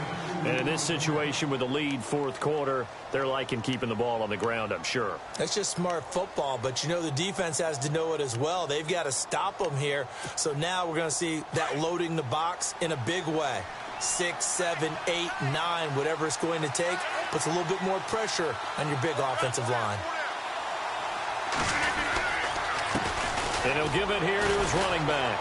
[SPEAKER 1] And in this situation with the lead, fourth quarter, they're liking keeping the ball on the ground, I'm sure.
[SPEAKER 2] That's just smart football, but you know the defense has to know it as well. They've got to stop them here. So now we're going to see that loading the box in a big way. 6, 7, 8, 9, whatever it's going to take, puts a little bit more pressure on your big offensive line.
[SPEAKER 1] And he'll give it here to his running back.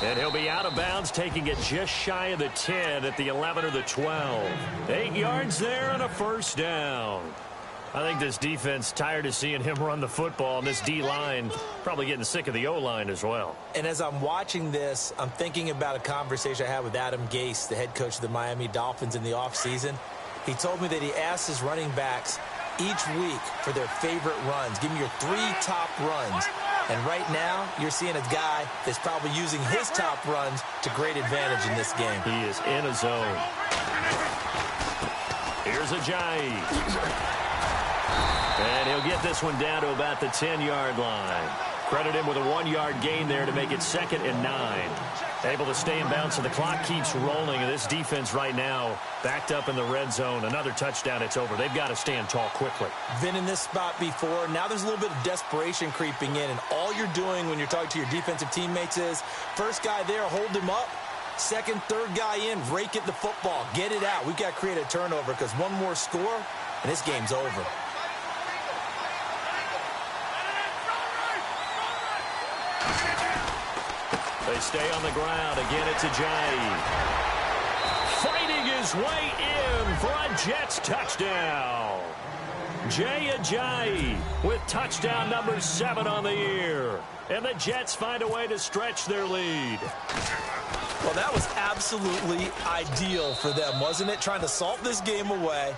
[SPEAKER 1] And he'll be out of bounds, taking it just shy of the 10 at the 11 or the 12. 8 yards there and a first down. I think this defense tired of seeing him run the football, and this D-line probably getting sick of the O-line as well.
[SPEAKER 2] And as I'm watching this, I'm thinking about a conversation I had with Adam Gase, the head coach of the Miami Dolphins in the offseason. He told me that he asked his running backs each week for their favorite runs. Give me your 3 top runs. And right now, you're seeing a guy that's probably using his top runs to great advantage in this game.
[SPEAKER 1] He is in a zone. Here's Ajayi. And he'll get this one down to about the 10-yard line. Credit him with a 1-yard gain there to make it 2nd and 9. Able to stay in bounds, so the clock keeps rolling. And this defense right now backed up in the red zone. Another touchdown, it's over. They've got to stand tall quickly.
[SPEAKER 2] Been in this spot before. Now there's a little bit of desperation creeping in. And all you're doing when you're talking to your defensive teammates is, first guy there, hold him up. Second, third guy in, rake at the football. Get it out. We've got to create a turnover because one more score, and this game's over.
[SPEAKER 1] They stay on the ground. Again, it's Ajayi. Fighting his way in for a Jets touchdown. Jay Ajayi with touchdown number 7 on the year. And the Jets find a way to stretch their lead.
[SPEAKER 2] Well, that was absolutely ideal for them, wasn't it? Trying to salt this game away.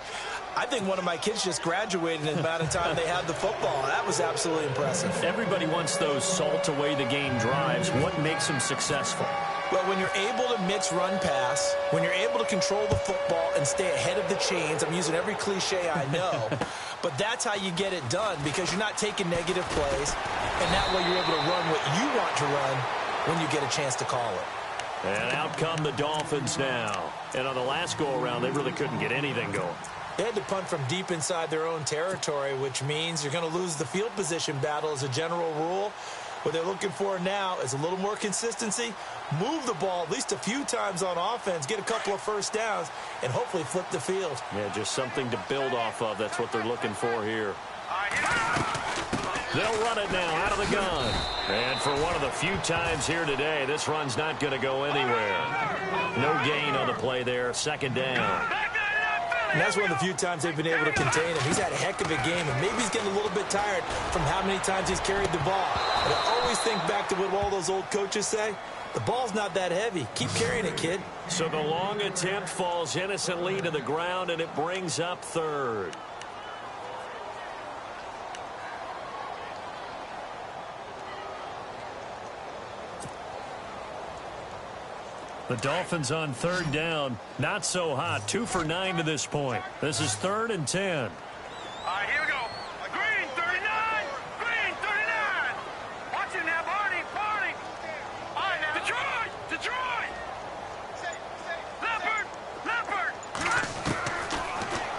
[SPEAKER 2] I think one of my kids just graduated in the amount of time they had the football. That was absolutely impressive.
[SPEAKER 1] Everybody wants those salt-away-the-game drives. What makes them successful?
[SPEAKER 2] Well, when you're able to mix run-pass, when you're able to control the football and stay ahead of the chains, I'm using every cliche I know, but that's how you get it done because you're not taking negative plays, and that way you're able to run what you want to run when you get a chance to call it.
[SPEAKER 1] And out come the Dolphins now. And on the last go-around, they really couldn't get anything going.
[SPEAKER 2] They had to punt from deep inside their own territory, which means you're going to lose the field position battle as a general rule. What they're looking for now is a little more consistency, move the ball at least a few times on offense, get a couple of first downs, and hopefully flip the field.
[SPEAKER 1] Yeah, just something to build off of. That's what they're looking for here. They'll run it now out of the gun. And for one of the few times here today, this run's not going to go anywhere. No gain on the play there. 2nd down.
[SPEAKER 2] And that's one of the few times they've been able to contain him. He's had a heck of a game, and maybe he's getting a little bit tired from how many times he's carried the ball. But I always think back to what all those old coaches say. The ball's not that heavy. Keep carrying it, kid.
[SPEAKER 1] So the long attempt falls innocently to the ground, and it brings up 3rd. The Dolphins on 3rd down. Not so hot. 2 for 9 to this point. This is 3rd and 10.
[SPEAKER 3] All right, here we go. Green, 39. Green, 39. Watch it now, Barney. Barney. All right, now. Detroit. Detroit. Leopard. Leopard.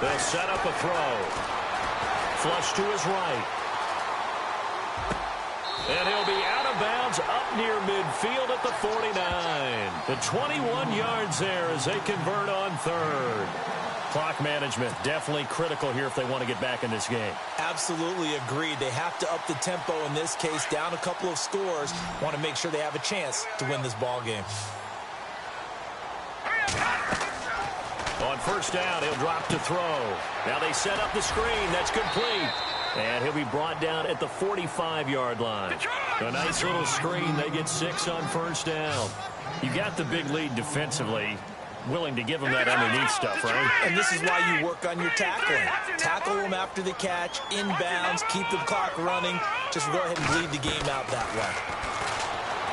[SPEAKER 1] They'll set up a throw. Flush to his right. And he'll be out of bounds up near midfield at the 49. The 21 yards there as they convert on 3rd. Clock management definitely critical here if they want to get back in this game.
[SPEAKER 2] Absolutely agreed. They have to up the tempo in this case, down a couple of scores. Want to make sure they have a chance to win this ball game.
[SPEAKER 1] On 1st down, he'll drop to throw. Now they set up the screen. That's complete. And he'll be brought down at the 45-yard line. A nice little screen. They get 6 on 1st down. You got the big lead defensively. Willing to give them that underneath stuff, right?
[SPEAKER 2] And this is why you work on your tackling. Tackle them after the catch, inbounds, keep the clock running. Just go ahead and bleed the game out that way.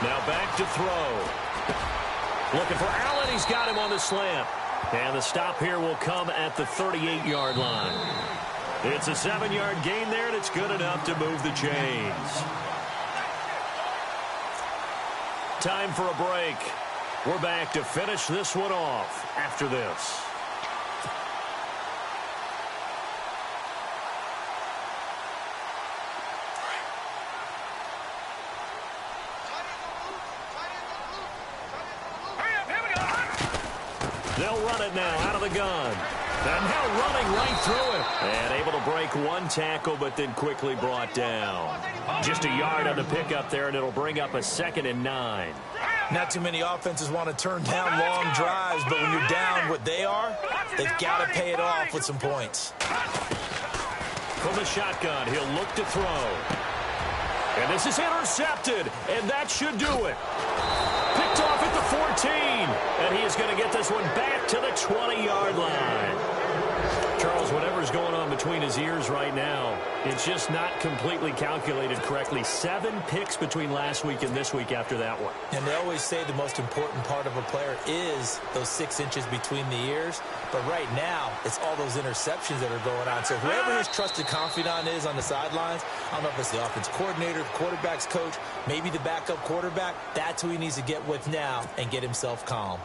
[SPEAKER 1] Now back to throw. Looking for Allen. He's got him on the slant. And the stop here will come at the 38-yard line. It's a 7-yard gain there, and it's good enough to move the chains. Time for a break. We're back to finish this one off after this. They'll run it now out of the gun. And now running right through it. And able to break one tackle, but then quickly brought down. Just a yard on the pickup there, and it'll bring up a 2nd and 9.
[SPEAKER 2] Not too many offenses want to turn down long drives, but when you're down what they are, they've got to pay it off with some points.
[SPEAKER 1] From the shotgun, he'll look to throw. And this is intercepted, and that should do it. Picked off at the 14, and he is going to get this one back to the 20-yard line. Charles, whatever's going on between his ears right now, it's just not completely calculated correctly. 7 picks between last week and this week after that one.
[SPEAKER 2] And they always say the most important part of a player is those 6 inches between the ears. But right now, it's all those interceptions that are going on. So whoever his trusted confidant is on the sidelines, I don't know if it's the offense coordinator, the quarterback's coach, maybe the backup quarterback, that's who he needs to get with now and get himself calm.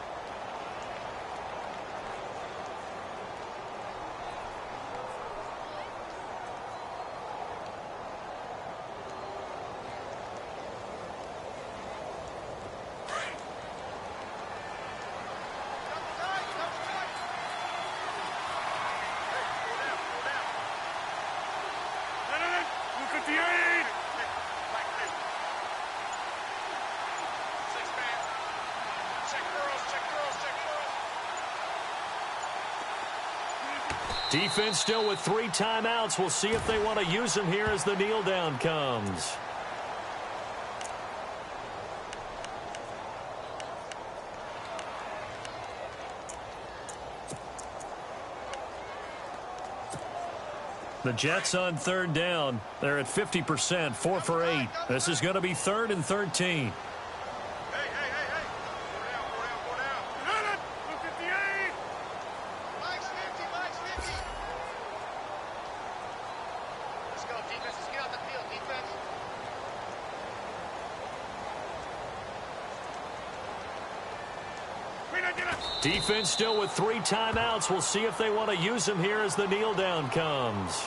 [SPEAKER 1] Defense still with 3 timeouts. We'll see if they want to use them here as the kneel down comes. The Jets on 3rd down. They're at 50%, 4 for 8. This is going to be 3rd and 13. Defense still with 3 timeouts. We'll see if they want to use them here as the kneel down comes.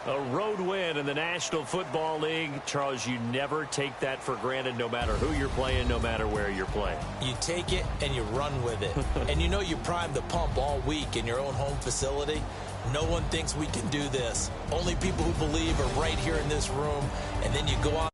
[SPEAKER 1] A road win in the National Football League. Charles, you never take that for granted no matter who you're playing, no matter where you're playing.
[SPEAKER 2] You take it and you run with it. And you know you primed the pump all week in your own home facility. No one thinks we can do this. Only people who believe are right here in this room. And then you go out.